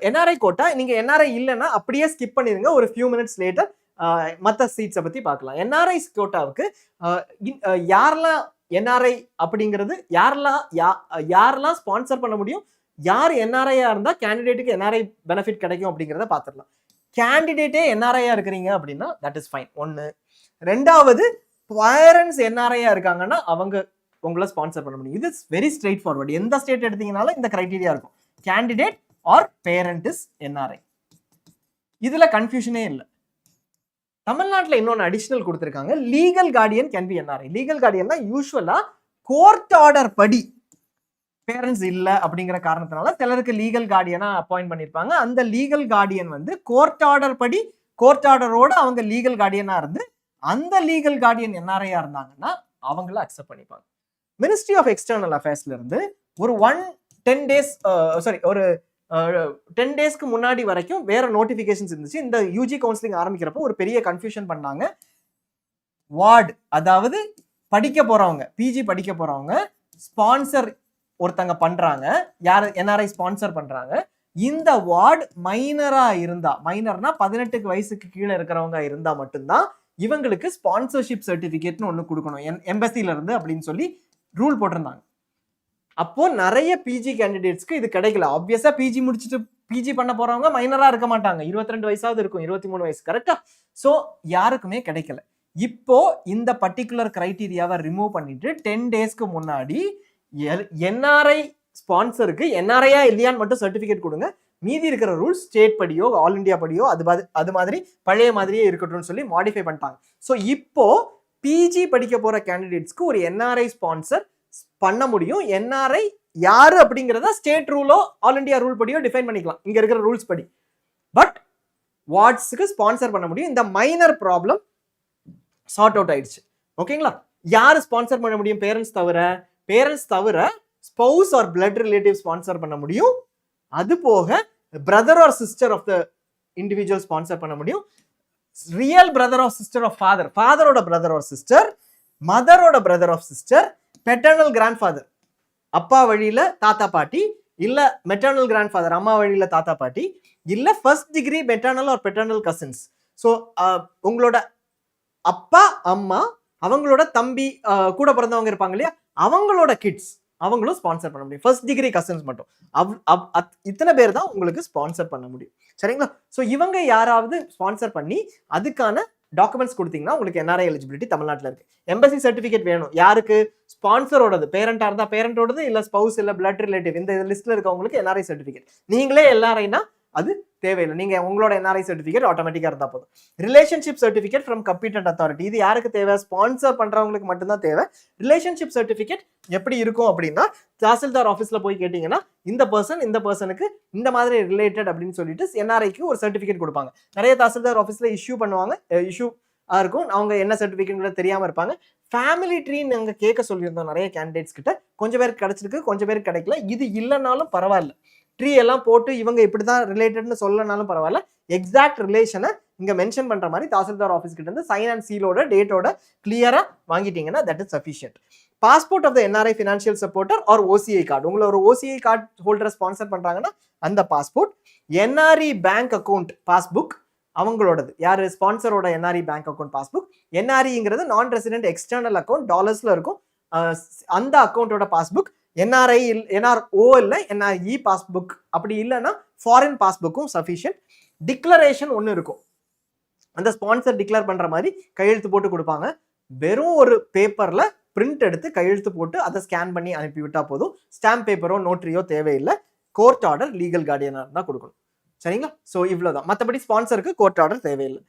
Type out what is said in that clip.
NRI quota நீங்க NRI இல்லைன்னா அப்படியே ஸ்கிப் பண்ணிருங்க. ஒரு ஃபியூ மினிட்ஸ் லேட்டர் மற்ற சீட்ஸை பத்தி பார்க்கலாம். என்ஆர்ஐ கோட்டாவுக்கு யாரெல்லாம் என்ஆர்ஐ அப்படிங்கிறது யாரெல்லாம் ஸ்பான்சர் பண்ண முடியும், யார் என்ஆர்ஐயா இருந்தா கேண்டிடேட்டுக்கு என்ஆர்ஐ பெனிஃபிட் கிடைக்கும் அப்படிங்கிறத பார்த்துடலாம். கேண்டிடேட்டே என்ஆர்ஐயா இருக்கிறீங்க அப்படின்னா தட் இஸ் ஃபைன். ஒன்று. ரெண்டாவது, பேரண்ட்ஸ் என்ஆர்ஐயா இருக்காங்கன்னா அவங்க உங்களை ஸ்பான்சர் பண்ண முடியும். இது வெரி ஸ்ட்ரெயிட் ஃபார்வர்ட். எந்த ஸ்டேட் எடுத்தீங்கனாலும் இந்த கிரைட்டீரியா இருக்கும். Candidate or parent is NRI. இதுல கன்ஃபியூஷனே இல்லை. தமிழ்நாட்டில் இன்னொன்று அடிஷனல் கொடுத்துருக்காங்க. Legal guardian can be NRI. Legal கார்டியன்னா யூஸ்வலா கோர்ட் ஆர்டர் படி பேரண்ட்ஸ் இல்லை அப்படிங்கிற காரணத்தினால சிலருக்கு லீகல் கார்டியனா அப்பாயிண்ட் பண்ணியிருப்பாங்க. அந்த லீகல் கார்டியன் வந்து கோர்ட் ஆர்டர் படி, கோர்ட் ஆர்டரோட அவங்க லீகல் கார்டியனா இருந்து அந்த லீகல் கார்டியன் என்ஆர்ஐயா இருந்தாங்கன்னா அவங்கள அக்செப்ட் பண்ணிப்பாங்க. மினிஸ்ட்ரி ஆஃப் எக்ஸ்டர்னல் அஃபேர்ஸ்ல இருந்து ஒரு 10 டேஸ்க்கு முன்னாடி வரைக்கும் வேற நோட்டிபிகேஷன்ஸ் இருந்துச்சு. இந்த யூஜி கவுன்சிலிங் ஆரம்பிக்கிறப்போ ஒரு பெரிய கன்ஃபியூஷன் பண்ணாங்க. வார்டு, அதாவது படிக்க போறவங்க, பிஜி படிக்க போறவங்க ஸ்பான்சர் ஒருத்தங்க பண்றாங்க, யார் என்ஆர்ஐ ஸ்பான்சர் பண்றாங்க. இந்த வார்டு மைனரா இருந்தா, மைனர்னா 18 வயசுக்கு கீழே இருக்கிறவங்க இருந்தா மட்டும்தான் இவங்களுக்கு ஸ்பான்சர்ஷிப் சர்டிபிகேட்னு ஒன்று கொடுக்கணும் எம்பசில இருந்து அப்படின்னு சொல்லி ரூல் போட்டிருந்தாங்க. அப்போ நிறைய பிஜி கேண்டிடேட்ஸ்க்கு இது கிடைக்கல. ஆப்வியஸா பிஜி முடிச்சுட்டு பிஜி பண்ண போறவங்க மைனரா இருக்க மாட்டாங்க. 22 வயசாவது இருக்கும், 23 வயசு, கரெக்டா? ஸோ யாருக்குமே கிடைக்கல. இப்போ இந்த பர்டிகுலர் கிரைட்டீரியாவை ரிமூவ் பண்ணிட்டு 10 டேஸ்க்கு முன்னாடி என்ஆர்ஐ ஸ்பான்சருக்கு என்ஆர்ஐயா இல்லையான்னு மட்டும் சர்டிபிகேட் கொடுங்க. மீதி இருக்கிற ரூல்ஸ் ஸ்டேட் படியோ ஆல் இண்டியா படியோ அது மாதிரி பழைய மாதிரியே இருக்கட்டும்னு சொல்லி மாடிஃபை பண்ணிட்டாங்க. ஸோ இப்போ பிஜி படிக்க போற கேண்டிடேட்ஸ்க்கு ஒரு என்ஆர்ஐ ஸ்பான்சர் பண்ண முடியும். என்ஆர்ஐ யாரு அப்படிங்கிறத ஸ்டேட் ரூலோ ஆல் இண்டியா ரூல் படியோ டிஃபைன் பண்ணிக்கலாம், இங்க இருக்கிற ரூல்ஸ் படி. பட் வார்ட்ஸுக்கு ஸ்பான்சர் பண்ண முடியும். இந்த மைனர் ப்ராப்ளம் சார்ட் அவுட் ஆயிடுச்சு. ஓகேங்களா? யாரு ஸ்பான்சர் பண்ண முடியும்? பேரண்ட்ஸ் தவிர spouse or blood relative sponsor பண்ண முடியும். அது போக brother or sister of the individual sponsor பண்ண முடியும். Real brother or sister of ஃபாதரோட பிரதர் ஆர் சிஸ்டர், மதரோட brother of sister, paternal grandfather அப்பா வழியில தாத்தா பாட்டி, இல்ல மெட்டர்னல் கிராண்ட்ஃபாதர் அம்மா வழியில தாத்தா பாட்டி, இல்ல first degree maternal or paternal cousins. So உங்களோட அப்பா அம்மா அவங்களோட தம்பி கூட பிறந்தவங்க இருப்பாங்க இல்லையா, அவங்களோட கிட்ஸ் அவங்களும் ஸ்பான்சர் பண்ண முடியும். ஃபர்ஸ்ட் டிகிரி கசின்ஸ் மட்டும் இத்தனை பேர் தான் உங்களுக்கு ஸ்பான்சர் பண்ண முடியும். சரிங்களா? ஸோ இவங்க யாராவது ஸ்பான்சர் பண்ணி அதுக்கான டாக்குமெண்ட்ஸ் கொடுத்தீங்கன்னா உங்களுக்கு என்ஆர்ஐ எலிஜிபிலிட்டி தமிழ்நாட்டில் இருக்கு. எம்பசி சர்டிஃபிகேட் வேணும். யாருக்கு? ஸ்பான்சரோடது. பேரண்டா இருந்தா பேரண்டோடது, இல்ல ஸ்பௌஸ் இல்ல பிளட் ரிலேட்டிவ், இந்த லிஸ்ட்ல இருக்கவங்களுக்கு என்ஆர்ஐ சர்டிஃபிகேட். நீங்களே எல்ஆர்ஐனா அது தேவையில்லை. நீங்க உங்களோட என்ஆர்ஐ சர்டிஃபிகேட் ஆட்டோமேட்டிக்கா இருந்தா போதும். Relationship certificate from competent authority, இது யாருக்கு தேவை? ஸ்பான்சர் பண்றவங்களுக்கு மட்டும்தான் தேவை. ரிலேஷன்ஷிப் சர்டிஃபிகேட் எப்படி இருக்கும் அப்படின்னா, தாசில்தார் ஆஃபீஸ்ல போய் கேட்டீங்கன்னா இந்த பர்சனுக்கு இந்த மாதிரி ரிலேட்டட் அப்படின்னு சொல்லிட்டு என்ஆர்ஐக்கு ஒரு சர்டிஃபிகேட் கொடுப்பாங்க. நிறைய தாசில்தார் ஆஃபீஸ்ல இஷ்யூ பண்ணுவாங்க, இஷ்யூ இருக்கும். அவங்க என்ன சர்டிஃபிகேட் தெரியாம இருப்பாங்க. ஃபேமிலி ட்ரீன்னு அங்க கேட்க சொல்லியிருந்தோம் நிறைய கேண்டிடேட்ஸ் கிட்ட. கொஞ்சம் பேருக்கு கிடைச்சிருக்கு, கொஞ்சம் பேருக்கு கிடைக்கல. இது இல்லைனாலும் பரவாயில்ல, ட்ரீ எல்லாம் போட்டு இவங்க இப்படிதான் ரிலேட்டட்னு சொல்லனாலும் பரவாயில்ல, எக்ஸாக்ட் ரிலேஷனை இங்க மென்ஷன் பண்ற மாதிரி தாசில்தார் ஆஃபீஸ் கிட்ட இருந்து சைன் அண்ட் சீலோட டேட்டோட கிளியரா வாங்கிட்டீங்கன்னா that is sufficient. Passport of the NRI financial supporter or OCI card, உங்களை ஒரு ஓசிஐ கார்டு ஹோல்டரை ஸ்பான்சர் பண்றாங்கன்னா அந்த passport, NRE bank account passbook அவங்களோடது. யாரு? ஸ்பான்சரோட என்ஆர்இ பேங்க் அக்கௌண்ட் பாஸ்புக். என்ஆர்இங்கிறது நான் ரெசிடென்ட் எக்ஸ்டர்னல் அக்கௌண்ட், டாலர்ஸ்ல இருக்கும். அந்த அக்கௌண்டோட பாஸ்புக். என்ஆர்ஐ என்ஆர்ஓ இல்லை என்ஆர்இ பாஸ்புக். அப்படி இல்லைன்னா ஃபாரின் பாஸ்புக்கும் சஃபிஷியன்ட். டிக்ளரேஷன் ஒன்று இருக்கும், அந்த ஸ்பான்சர் டிக்ளேர் பண்ற மாதிரி கையெழுத்து போட்டு கொடுப்பாங்க. வெறும் ஒரு பேப்பர்ல பிரிண்ட் எடுத்து கையெழுத்து போட்டு அதை ஸ்கேன் பண்ணி அனுப்பிவிட்டா போதும். ஸ்டாம்ப் பேப்பரோ நோட்ரியோ தேவையில்லை. கோர்ட் ஆர்டர் லீகல் கார்டியனா தான் கொடுக்கணும். சரிங்களா? ஸோ இவ்வளோதான். மற்றபடி ஸ்பான்சருக்கு கோர்ட் ஆர்டர் தேவையில்லை.